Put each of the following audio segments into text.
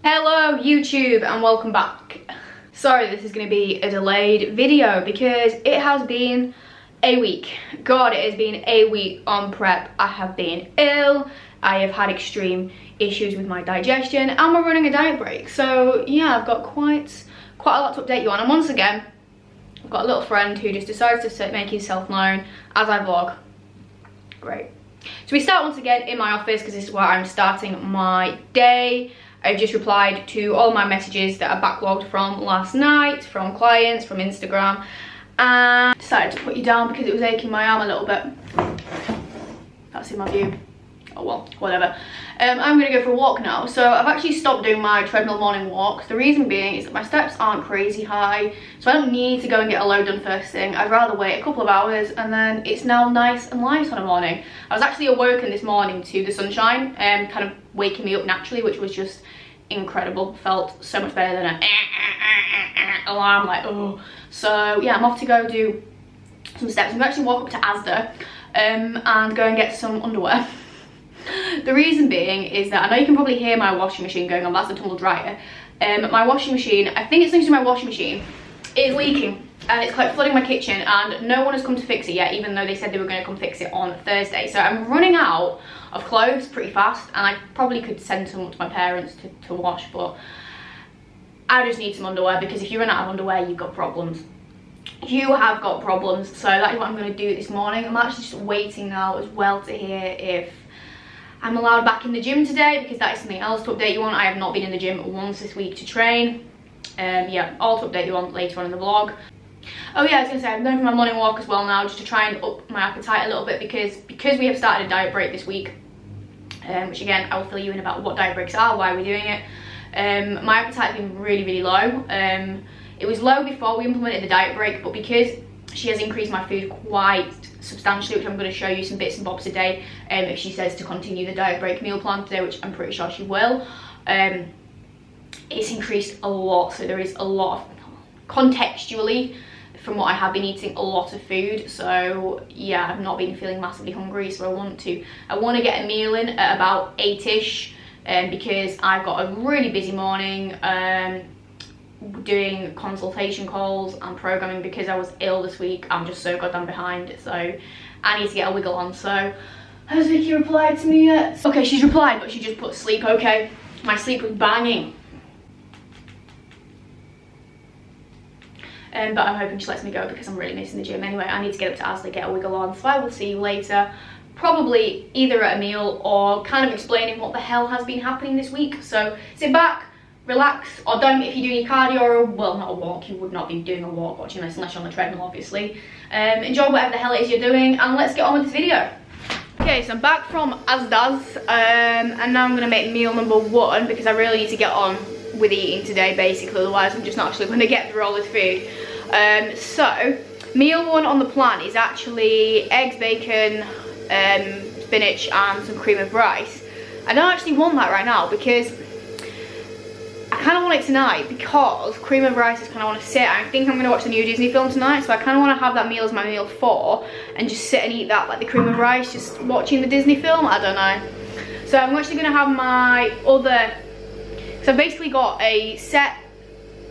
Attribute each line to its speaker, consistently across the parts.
Speaker 1: Hello YouTube and welcome back. Sorry this is going to be a delayed video because it has been a week. God, it has been a week on prep. I have been ill, I have had extreme issues with my digestion and we're running a diet break. So yeah, I've got quite a lot to update you on, and once again I've got a little friend who just decides to make himself known as I vlog. Great. So we start once again in my office because this is where I'm starting my day. I've just replied to all my messages that are backlogged from last night, from clients, from Instagram, and decided to put you down because it was aching my arm a little bit. That's in my view. Oh well, whatever. I'm gonna go for a walk now. So I've actually stopped doing my treadmill morning walks. The reason being is that my steps aren't crazy high, so I don't need to go and get a load done first thing. I'd rather wait a couple of hours and then it's now nice and light on a morning. I was actually awoken this morning to the sunshine and kind of waking me up naturally, which was just incredible. Felt so much better than an alarm, like oh. So yeah, I'm off to go do some steps. I'm gonna actually walk up to Asda and go and get some underwear. The reason being is that I know you can probably hear my washing machine going on. That's the tumble dryer. My washing machine, I think it's linked to my washing machine, is leaking and it's like flooding my kitchen, and no one has come to fix it yet, even though they said they were going to come fix it on Thursday. So I'm running out of clothes pretty fast, and I probably could send some to my parents to wash, but I just need some underwear, because if you run out of underwear you've got problems. You have got problems. So that is what I'm going to do this morning. I'm actually just waiting now as well to hear if I'm allowed back in the gym today, because that is something else to update you on. I have not been in the gym once this week to train. Yeah, all to update you on later on in the vlog. Oh yeah, I was going to say, I'm going for my morning walk as well now, just to try and up my appetite a little bit, because we have started a diet break this week, which again, I will fill you in about what diet breaks are, why we're doing it. My appetite has been really low. It was low before we implemented the diet break, but because she has increased my food quite substantially, which I'm going to show you some bits and bobs today, if she says to continue the diet break meal plan today, which I'm pretty sure she will. It's increased a lot, so there is a lot of, contextually from what I have been eating, a lot of food. So yeah, I've not been feeling massively hungry, so I want to get a meal in at about 8ish, because I've got a really busy morning doing consultation calls and programming. Because I was ill this week, I'm just so goddamn behind, so I need to get a wiggle on. So has Vicky replied to me yet? Okay, she's replied, but she just put sleep. Okay, my sleep was banging. But I'm hoping she lets me go, because I'm really missing the gym. Anyway, I need to get up to Asda, get a wiggle on, so I will see you later. Probably either at a meal or kind of explaining what the hell has been happening this week. So sit back, relax, or don't if you're doing your cardio, or well, not a walk. You would not be doing a walk watching this unless you're on the treadmill, obviously. Enjoy whatever the hell it is you're doing, and let's get on with this video. Okay, so I'm back from Asda's, and now I'm going to make meal number 1, because I really need to get on with eating today, basically, otherwise I'm just not actually going to get through all this food. So meal 1 on the plan is actually eggs, bacon, spinach and some cream of rice. I don't actually want that right now, because I kind of want it tonight, because cream of rice is kind of want to sit. I think I'm going to watch the new Disney film tonight, so I kind of want to have that meal as my meal 4 and just sit and eat that, like the cream of rice, just watching the Disney film. I don't know. So I'm actually going to have my other, so I've basically got a set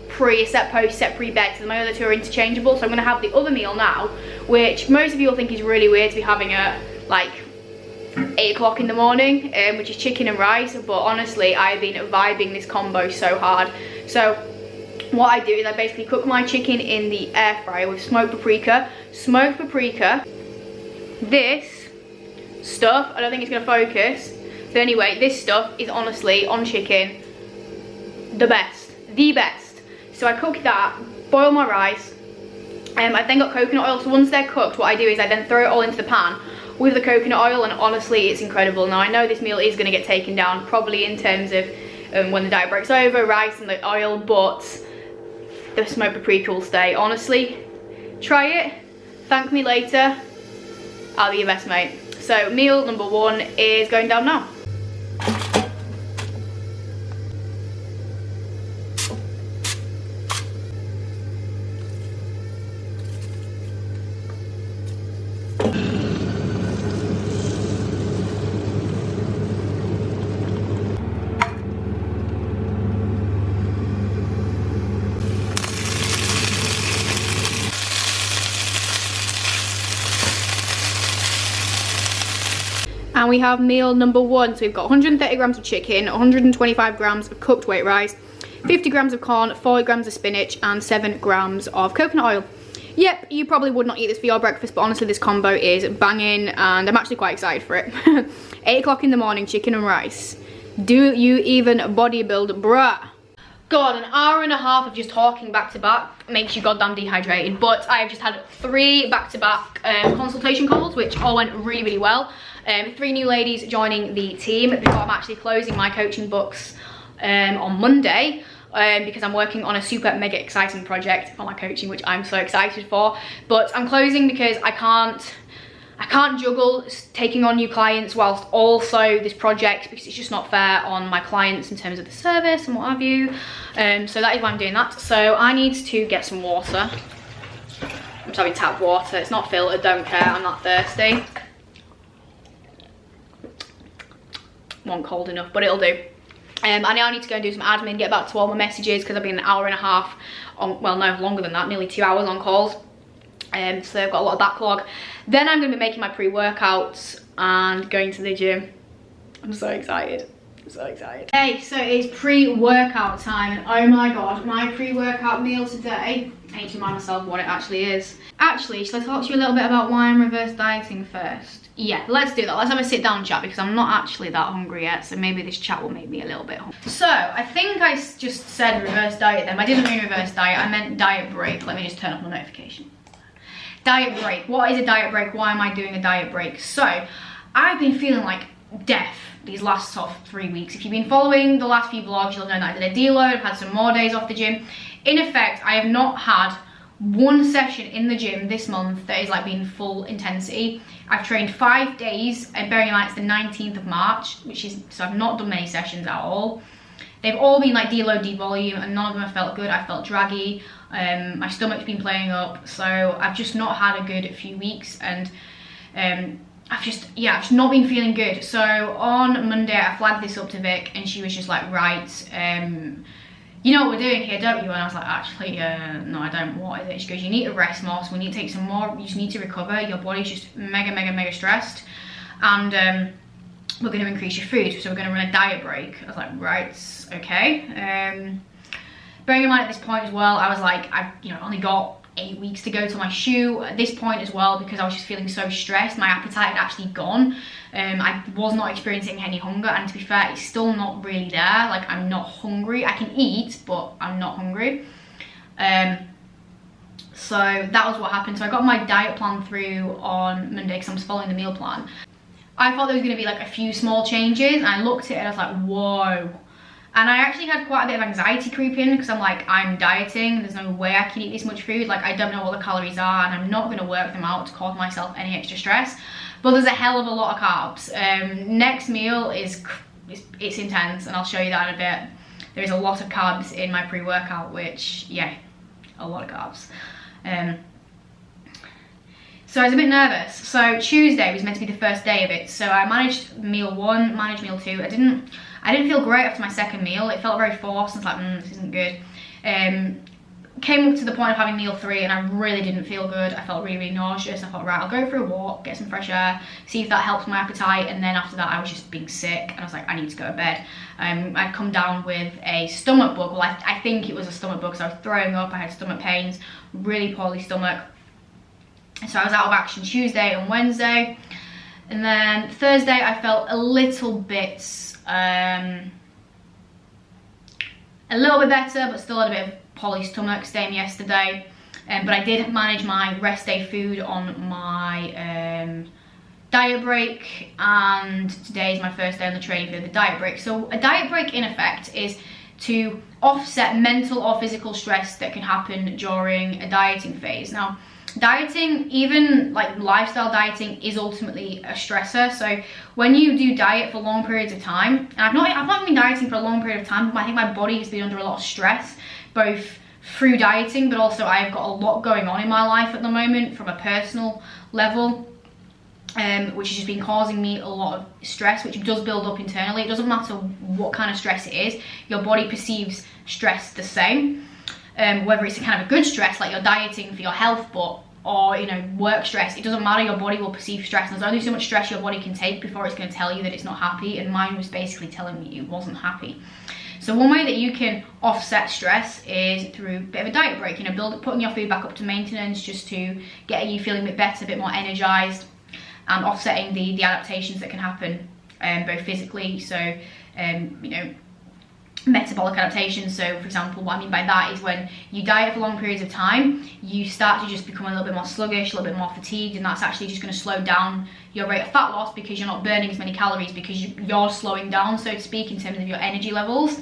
Speaker 1: pre, a set post, set pre bed, so my other 2 are interchangeable. So I'm going to have the other meal now, which most of you will think is really weird to be having at like 8 o'clock in the morning, which is chicken and rice, but honestly I've been vibing this combo so hard. So what I do is I basically cook my chicken in the air fryer with smoked paprika. This stuff, I don't think it's going to focus, but anyway, this stuff is honestly on chicken the best. So I cook that, boil my rice, I then got coconut oil. So once they're cooked, what I do is I then throw it all into the pan with the coconut oil, and honestly it's incredible. Now I know this meal is going to get taken down probably in terms of when the diet breaks over, rice and the oil, but the smoked paprika will stay. Honestly, try it, thank me later, I'll be your best mate. So meal number 1 is going down now. And we have meal number 1. So we've got 130 grams of chicken, 125 grams of cooked white rice, 50 grams of corn, 40 grams of spinach, and 7 grams of coconut oil. Yep, you probably would not eat this for your breakfast, but honestly this combo is banging and I'm actually quite excited for it. 8 o'clock in the morning, chicken and rice. Do you even bodybuild, bruh? God, an hour and a half of just talking back to back makes you goddamn dehydrated, but I have just had 3 back-to-back consultation calls, which all went really, really well. 3 new ladies joining the team before I'm actually closing my coaching books on Monday. Because I'm working on a super mega exciting project for my coaching, which I'm so excited for. But I'm closing because I can't juggle taking on new clients whilst also this project, because it's just not fair on my clients in terms of the service and what have you. So that is why I'm doing that. So I need to get some water. I'm just having tap water. It's not filtered, don't care, I'm not thirsty. Wasn't cold enough, but it'll do. I now need to go and do some admin, get back to all my messages, because I've been an hour and a half on, well no, longer than that, nearly 2 hours on calls. So I've got a lot of backlog. Then I'm going to be making my pre-workouts and going to the gym. I'm so excited. I'm so excited. Okay, so it's pre-workout time, and oh my god, my pre-workout meal today, I need to remind myself what it actually is. Actually, shall I talk to you a little bit about why I'm reverse dieting first? Yeah, let's do that. Let's have a sit down chat, because I'm not actually that hungry yet, so maybe this chat will make me a little bit hungry. So, I think I just said reverse diet then. I didn't mean reverse diet, I meant diet break. Let me just turn off my notification. Diet break. What is a diet break? Why am I doing a diet break? So, I've been feeling like death these last sort of 3 weeks. If you've been following the last few vlogs, you'll know that I did a deload. I've had some more days off the gym. In effect, I have not had one session in the gym this month that is like being full intensity. I've trained 5 days, and bearing in mind it's the 19th of March, which is, so I've not done many sessions at all. They've all been like deload, devolume, and none of them have felt good. I felt draggy. My stomach's been playing up, so I've just not had a good few weeks, and I've just not been feeling good. So on Monday I flagged this up to Vic, and she was just like, right, you know what we're doing here, don't you? And I was like, actually, no, I don't. What is it? She goes, you need to rest more, so we need to take some more, you just need to recover. Your body's just mega stressed, and we're going to increase your food, so we're going to run a diet break. I was like, right, okay. Bearing in mind at this point as well, I was like, I've only got 8 weeks to go till my shoe at this point as well, because I was just feeling so stressed. My appetite had actually gone. I was not experiencing any hunger, and to be fair, it's still not really there. Like, I'm not hungry. I can eat, but I'm not hungry. So that was what happened. So I got my diet plan through on Monday, because I was following the meal plan. I thought there was going to be like a few small changes, and I looked at it and I was like, whoa. And I actually had quite a bit of anxiety creep in, because I'm like, I'm dieting, there's no way I can eat this much food. Like, I don't know what the calories are, and I'm not going to work them out to cause myself any extra stress. But there's a hell of a lot of carbs. Next meal it's intense, and I'll show you that in a bit. There's a lot of carbs in my pre-workout, which, yeah, a lot of carbs. So I was a bit nervous. So Tuesday was meant to be the first day of it. So I managed meal 1, managed meal 2. I didn't feel great after my second meal. It felt very forced. I was like, this isn't good. Came up to the point of having meal 3, and I really didn't feel good. I felt really nauseous. I thought, right, I'll go for a walk, get some fresh air, see if that helps my appetite. And then after that, I was just being sick, and I was like, I need to go to bed. I'd come down with a stomach bug. Well, I think it was a stomach bug, so I was throwing up. I had stomach pains, really poorly stomach. So I was out of action Tuesday and Wednesday. And then Thursday, I felt a little bit better, but still had a bit of poly stomach, same yesterday. But I did manage my rest day food on my diet break, and today is my first day on the training for the diet break. So a diet break, in effect, is to offset mental or physical stress that can happen during a dieting phase. Now, dieting, even like lifestyle dieting, is ultimately a stressor. So when you do diet for long periods of time, and I've not been dieting for a long period of time, but I think my body has been under a lot of stress, both through dieting, but also I've got a lot going on in my life at the moment from a personal level, which has just been causing me a lot of stress, which does build up internally. It doesn't matter what kind of stress it is, your body perceives stress the same. Whether it's a kind of a good stress, like you're dieting for your health, but
Speaker 2: or, you know, work stress. It doesn't matter, your body will perceive stress. There's only so much stress your body can take before it's going to tell you that it's not happy, and mine was basically telling me it wasn't happy. So one way that you can offset stress is through a bit of a diet break, you know, putting your food back up to maintenance, just to get you feeling a bit better, a bit more energized, and offsetting the adaptations that can happen, both physically, so you know, metabolic adaptation. So for example, what I mean by that is when you diet for long periods of time, you start to just become a little bit more sluggish, a little bit more fatigued, and that's actually just going to slow down your rate of fat loss, because you're not burning as many calories, because you're slowing down, so to speak, in terms of your energy levels.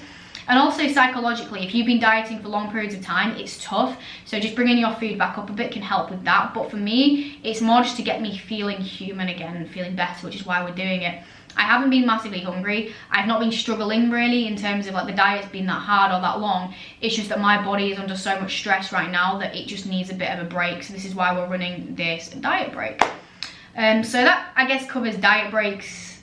Speaker 2: And also psychologically, if you've been dieting for long periods of time, it's tough, so just bringing your food back up a bit can help with that. But for me, it's more just to get me feeling human again and feeling better, which is why we're doing it. I haven't been massively hungry. I've not been struggling really in terms of like the diet's been that hard or that long. It's just that my body is under so much stress right now that it just needs a bit of a break. So this is why we're running this diet break. So that, I guess, covers diet breaks.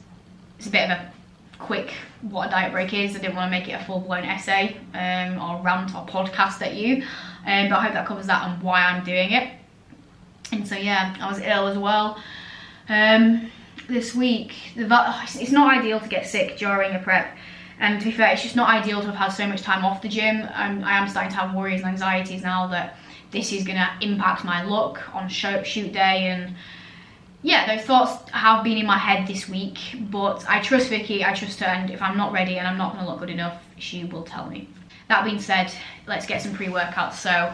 Speaker 2: It's a bit of a quick what a diet break is. I didn't want to make it a full-blown essay or rant or podcast at you. But I hope that covers that and why I'm doing it. And so yeah, I was ill as well. This week, it's not ideal to get sick during a prep, and to be fair, it's just not ideal to have had so much time off the gym. I am starting to have worries and anxieties now that this is going to impact my look on shoot day, and yeah, those thoughts have been in my head this week, but I trust Vicky, I trust her, and if I'm not ready and I'm not going to look good enough, she will tell me. That being said, let's get some pre-workouts. So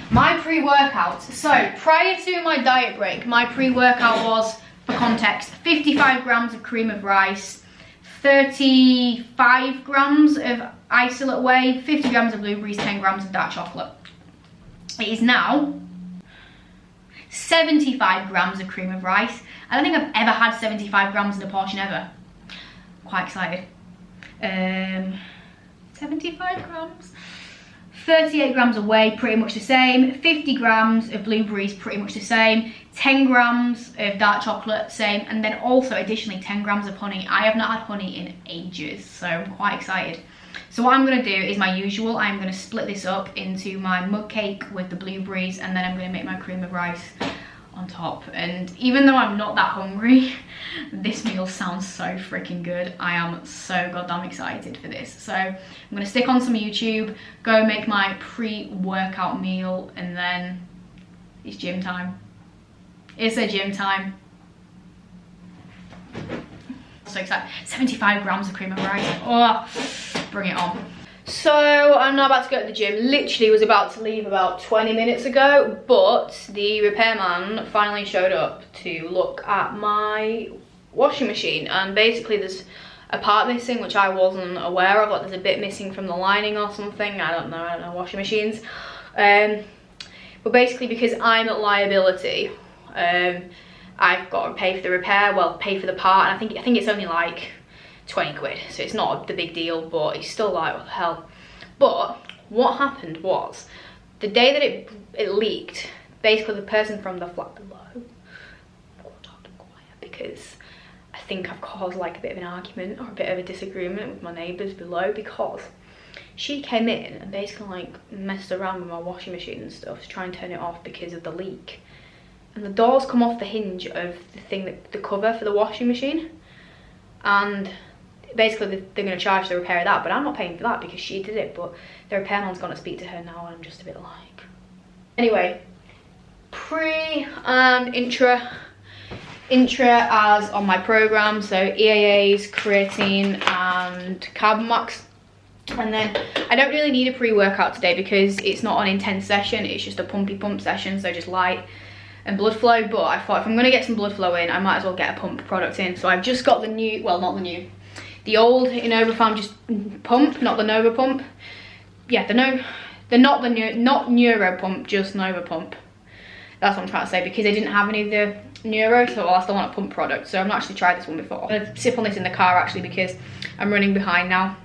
Speaker 2: my pre-workout, so prior to my diet break, my pre-workout was, for context, 55 grams of cream of rice, 35 grams of isolate whey, 50 grams of blueberries, 10 grams of dark chocolate. It is now 75 grams of cream of rice. I don't think I've ever had 75 grams in a portion ever. Quite excited. 75 grams. 38 grams of whey, pretty much the same. 50 grams of blueberries, pretty much the same. 10 grams of dark chocolate, same. And then also additionally 10 grams of honey. I have not had honey in ages, so I'm quite excited. So what I'm going to do is my usual. I'm going to split this up into my mug cake with the blueberries, and then I'm going to make my cream of rice on top. And even though I'm not that hungry, this meal sounds so freaking good. I am so goddamn excited for this. So I'm going to stick on some YouTube, go make my pre-workout meal, and then it's gym time. It's a gym time. So excited. 75 grams of cream of rice. Oh, bring it on. So I'm now about to go to the gym. Literally was about to leave about 20 minutes ago, but the repairman finally showed up to look at my washing machine, and basically there's a part missing which I wasn't aware of. Like there's a bit missing from the lining or something. I don't know washing machines. But basically, because I'm at liability, I've got to pay for the repair, well, pay for the part, and I think it's only like 20 quid, so it's not the big deal, but it's still like, what the hell. But what happened was, the day that it leaked, basically the person from the flat below, because I think I've caused like a bit of an argument or a bit of a disagreement with my neighbours below, because she came in and basically like messed around with my washing machine and stuff to try and turn it off because of the leak. And the doors come off the hinge of the thing, that the cover for the washing machine, and basically they're going to charge the repair of that, but I'm not paying for that because she did it. But the repairman's going to speak to her now, and I'm just a bit like, anyway, pre and intra as on my program, so EAAs, creatine and Carb Max. And then I don't really need a pre-workout today because it's not an intense session, it's just a pumpy pump session, so just light and blood flow. But I thought if I'm going to get some blood flow in, I might as well get a pump product in. So I've just got the new, well, not the new, the old Innovafarm just pump, not the Nova pump. Yeah, not Neuro pump, just Nova pump. That's what I'm trying to say, because I didn't have any of the Neuro, so I still want a pump product. So I've not actually tried this one before. I'm going to sip on this in the car actually because I'm running behind now.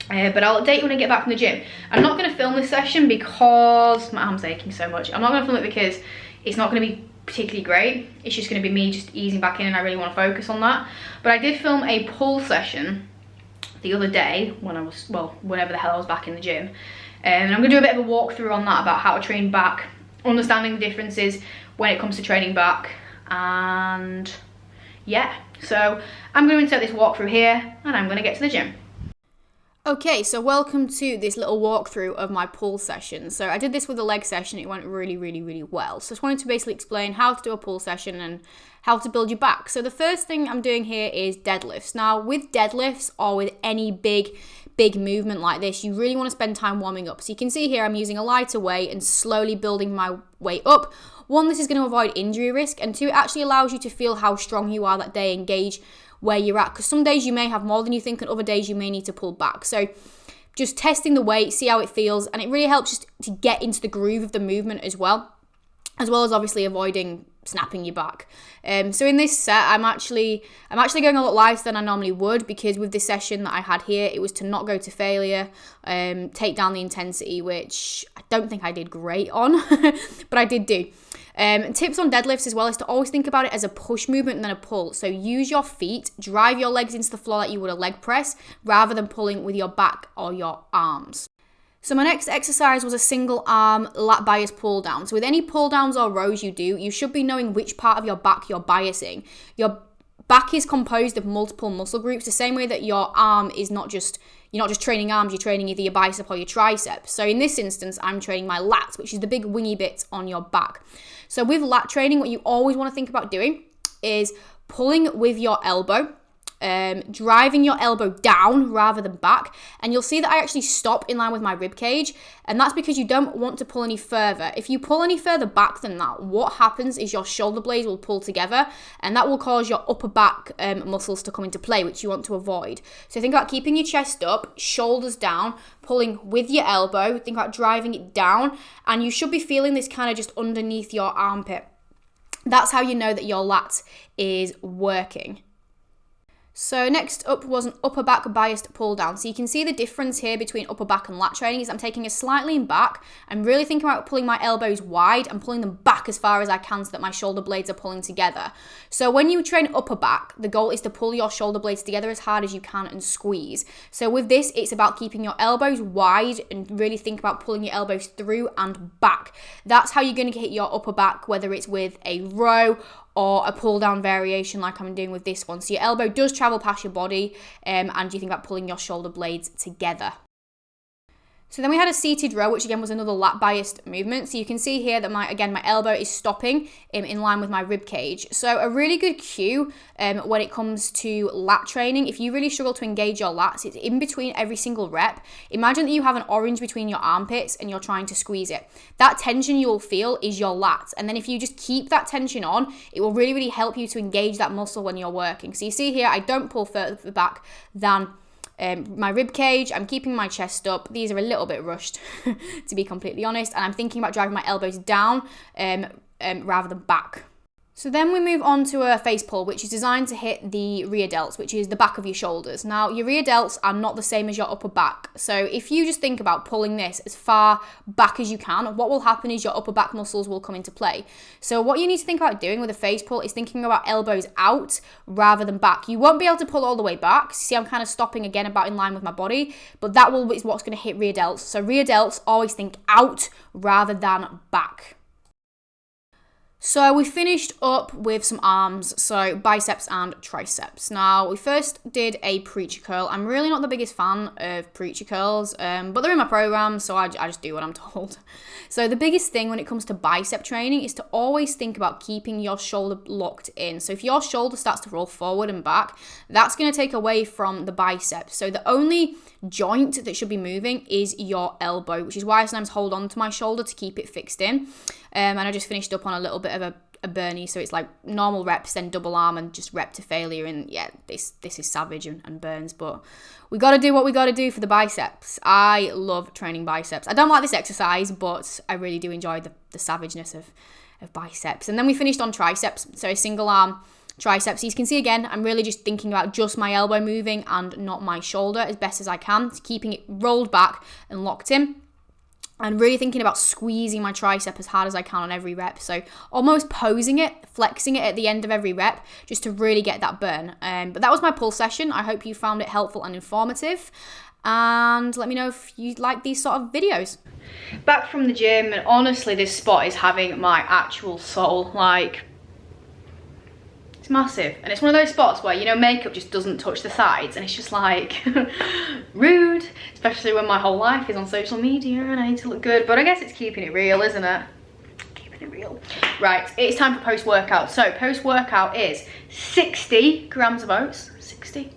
Speaker 2: But I'll update you when I get back from the gym. I'm not going to film this session because my arm's aching so much. I'm not going to film it because it's not going to be particularly great. It's just going to be me just easing back in, and I really want to focus on that. But I did film a pull session the other day when I was, well, whenever the hell I was back in the gym. And I'm going to do a bit of a walkthrough on that about how to train back
Speaker 1: understanding the differences when it comes to training back. And yeah, so I'm going to insert this walkthrough here and I'm going to get to the gym. Okay, so welcome to this little walkthrough of my pull session. So I did this with a leg session. It went really well. So I just wanted to basically explain how to do a pull session and how to build your back. So the first thing I'm doing here is deadlifts. Now with deadlifts or with any big movement like this, you really want to spend time warming up. So you can see here I'm using a lighter weight and slowly building my way up. One, this is going to avoid injury risk, and two, it actually allows you to feel how strong you are that day, engage where you're at, because some days you may have more than you think and other days you may need to pull back. So just testing the weight, see how it feels, and it really helps just to get into the groove of the movement as well as obviously avoiding snapping your back. So in this set, I'm actually going a lot lighter than I normally would, because with this session that I had here, it was to not go to failure, take down the intensity, which I don't think I did great on, but I did do. Tips on deadlifts as well is to always think about it as a push movement and then a pull. So use your feet, drive your legs into the floor like you would a leg press, rather than pulling with your back or your arms. So my next exercise was a single arm lat bias pull down. So with any pull downs or rows you do, you should be knowing which part of your back you're biasing. Your back is composed of multiple muscle groups, the same way that your arm is not just, you're not just training arms, you're training either your bicep or your triceps. So in this instance, I'm training my lats, which is the big wingy bits on your back. So with lat training, what you always want to think about doing is pulling with your elbow, driving your elbow down rather than back, and you'll see that I actually stop in line with my rib cage, and that's because you don't want to pull any further. If you pull any further back than that, what happens is your shoulder blades will pull together, and that will cause your upper back muscles to come into play, which you want to avoid. So think about keeping your chest up, shoulders down, pulling with your elbow, think about driving it down, and you should be feeling this kind of just underneath your armpit. That's how you know that your lat is working. So next up was an upper back biased pull down. So you can see the difference here between upper back and lat training is I'm taking it slightly in back. I'm really thinking about pulling my elbows wide and pulling them back as far as I can so that my shoulder blades are pulling together. So when you train upper back, the goal is to pull your shoulder blades together as hard as you can and squeeze. So with this, it's about keeping your elbows wide and really think about pulling your elbows through and back. That's how you're going to hit your upper back, whether it's with a row or a pull down variation like I'm doing with this one. So your elbow does travel past your body, and you think about pulling your shoulder blades together. So then we had a seated row, which again was another lat biased movement. So you can see here that my elbow is stopping in line with my rib cage. So a really good cue when it comes to lat training, if you really struggle to engage your lats, it's in between every single rep. Imagine that you have an orange between your armpits and you're trying to squeeze it. That tension you'll feel is your lats. And then if you just keep that tension on, it will really help you to engage that muscle when you're working. So you see here, I don't pull further back than my rib cage. I'm keeping my chest up. These are a little bit rushed to be completely honest, and I'm thinking about driving my elbows down rather than back. So then we move on to a face pull, which is designed to hit the rear delts, which is the back of your shoulders. Now, your rear delts are not the same as your upper back. So if you just think about pulling this as far back as you can, what will happen is your upper back muscles will come into play. So what you need to think about doing with a face pull is thinking about elbows out rather than back. You won't be able to pull all the way back. See, I'm kind of stopping again about in line with my body, but is what's going to hit rear delts. So rear delts, always think out rather than back. So we finished up with some arms, so biceps and triceps. Now, we first did a preacher curl. I'm really not the biggest fan of preacher curls, but they're in my program, so I just do what I'm told. So the biggest thing when it comes to bicep training is to always think about keeping your shoulder locked in. So if your shoulder starts to roll forward and back, that's going to take away from the biceps. So the only joint that should be moving is your elbow, which is why I sometimes hold on to my shoulder to keep it fixed in. And I just finished up on a little bit of a burnie, so it's like normal reps, then double arm, and just rep to failure. And yeah, this is savage and burns, but we got to do what we got to do for the biceps. I love training biceps. I don't like this exercise, but I really do enjoy the savageness of biceps. And then we finished on triceps, so a single arm triceps. So you can see again, I'm really just thinking about just my elbow moving and not my shoulder as best as I can, keeping it rolled back and locked in. And really thinking about squeezing my tricep as hard as I can on every rep. So almost posing it, flexing it at the end of every rep, just to really get that burn. But that was my pull session. I hope you found it helpful and informative.
Speaker 2: and let me know if you like these sort of videos.
Speaker 1: Back from the gym, and honestly this spot is having my actual soul. Like, it's massive, and it's one of those spots where, you know, makeup just doesn't touch the sides, and it's just like rude, especially when my whole life is on social media and I need to look good. But I guess it's keeping it real, isn't it? Keeping it real. Right, it's time for post-workout. So post-workout is 60 grams of oats, 60,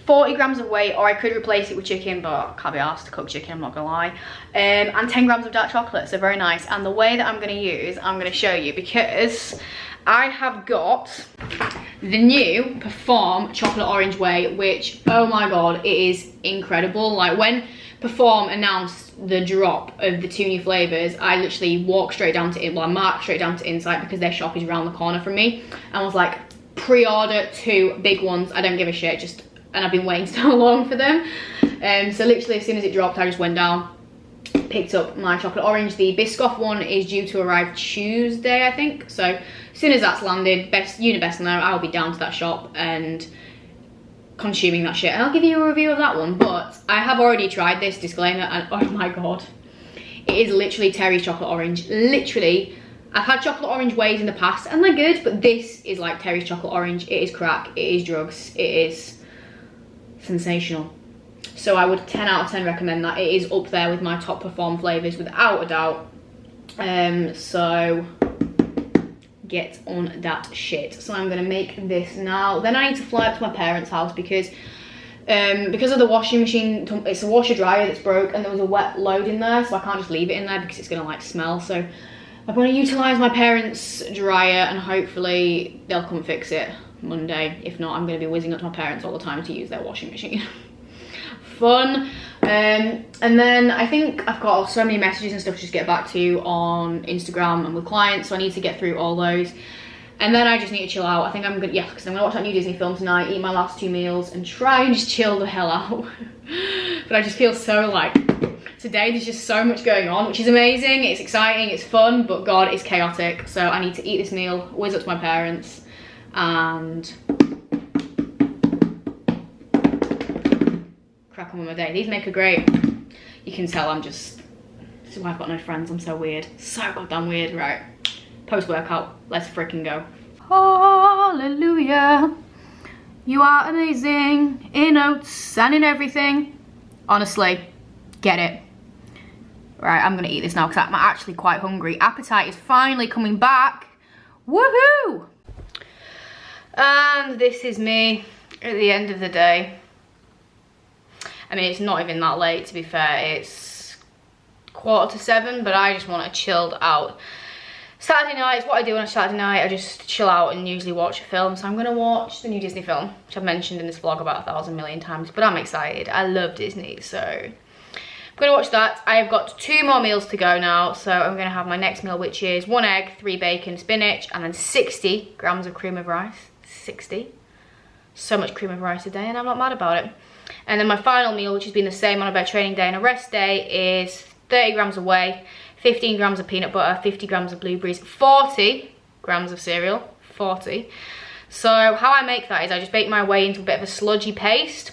Speaker 1: 40 grams of whey, or I could replace it with chicken, but I can't be asked to cook chicken, I'm not gonna lie. And 10 grams of dark chocolate, so very nice. And the whey that I'm gonna use, I'm gonna show you, because I have got the new Perform chocolate orange whey, which, oh my god, it is incredible. Like, when Perform announced the drop of the 2 new flavors, I literally walked straight down to I marked straight down to Insight, because their shop is around the corner from me, and was like, pre-order 2 big ones, I don't give a shit, just, and I've been waiting so long for them. So literally as soon as it dropped, I just went down, picked up my chocolate orange. The Biscoff one is due to arrive Tuesday, I think. So as soon as that's landed, you best know, I'll be down to that shop and consuming that shit. And I'll give you a review of that one. But I have already tried this, disclaimer, and oh my god. It is literally Terry's chocolate orange. Literally, I've had chocolate orange wheys in the past and they're good, but this is like Terry's chocolate orange. It is crack, it is drugs, it is sensational. So I would 10 out of 10 recommend that. It is up there with my top Perform flavors without a doubt. So get on that shit. So I'm gonna make this now. Then I need to fly up to my parents' house because of the washing machine, it's a washer dryer that's broke, and there was a wet load in there, so I can't just leave it in there because it's gonna like smell. So I'm gonna utilize my parents' dryer, and hopefully they'll come fix it Monday. If not, I'm gonna be whizzing up to my parents all the time to use their washing machine. Fun. And then I think I've got so many messages and stuff to just get back to on Instagram and with clients, so I need to get through all those. And then I just need to chill out. I think I'm gonna, yeah, because I'm gonna watch that new Disney film tonight, eat my last 2 meals, and try and just chill the hell out. But I just feel so like, today there's just so much going on, which is amazing, it's exciting, it's fun, but god, it's chaotic. So I need to eat this meal, whiz up to my parents, and crack on with my day. These make a great, you can tell I'm just, this is why I've got no friends, I'm so weird. So goddamn weird. Right, post-workout, let's freaking go. Hallelujah. You are amazing in oats and in everything. Honestly, get it. Right, I'm gonna eat this now because I'm actually quite hungry. Appetite is finally coming back. Woohoo! And this is me at the end of the day. I mean, it's not even that late, to be fair. It's 7:15, but I just want a chilled out Saturday night. Is what I do on a Saturday night. I just chill out and usually watch a film. So I'm gonna watch the new Disney film, which I've mentioned in this vlog about 1,000 million times, but I'm excited. I love Disney, so I'm gonna watch that. I've got 2 more meals to go now, so I'm gonna have my next meal, which is 1 egg, 3 bacon, spinach, and then 60 grams of cream of rice. 60. So much cream of rice a day, and I'm not mad about it. And then my final meal, which has been the same on a training day and a rest day, is 30 grams of whey, 15 grams of peanut butter, 50 grams of blueberries, 40 grams of cereal, 40. So how I make that is I just bake my whey into a bit of a sludgy paste.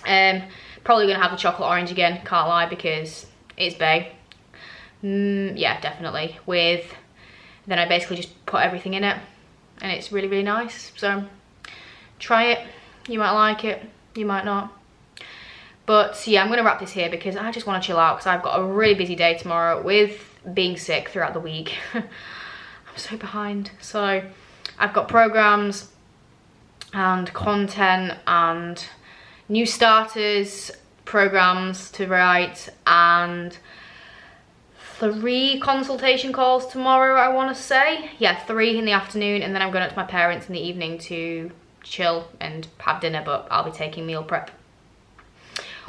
Speaker 1: Probably gonna have the chocolate orange again, can't lie, because it's bae. Yeah, definitely. Then I basically just put everything in it, and it's really, really nice. So try it, you might like it, you might not. But yeah, I'm gonna wrap this here because I just want to chill out because I've got a really busy day tomorrow with being sick throughout the week. I'm so behind. So I've got programs and content and new starters programs to write, and 3 consultation calls tomorrow, I want to say. Yeah, 3 in the afternoon, and then I'm going up to my parents in the evening to chill and have dinner, but I'll be taking meal prep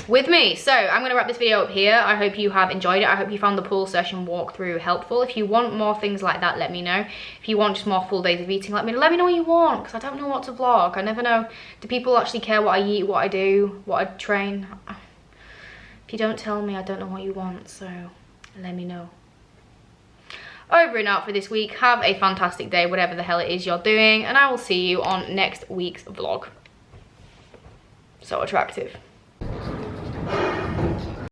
Speaker 1: with me. So I'm going to wrap this video up here. I hope you have enjoyed it. I hope you found the pool session walkthrough helpful. If you want more things like that, let me know. If you want just more full days of eating, let me know what you want, because I don't know what to vlog. I never know, do people actually care what I eat, what I do, what I train? If you don't tell me, I don't know what you want, so let me know. Over and out for this week. Have a fantastic day, whatever the hell it is you're doing, and I will see you on next week's vlog. So attractive.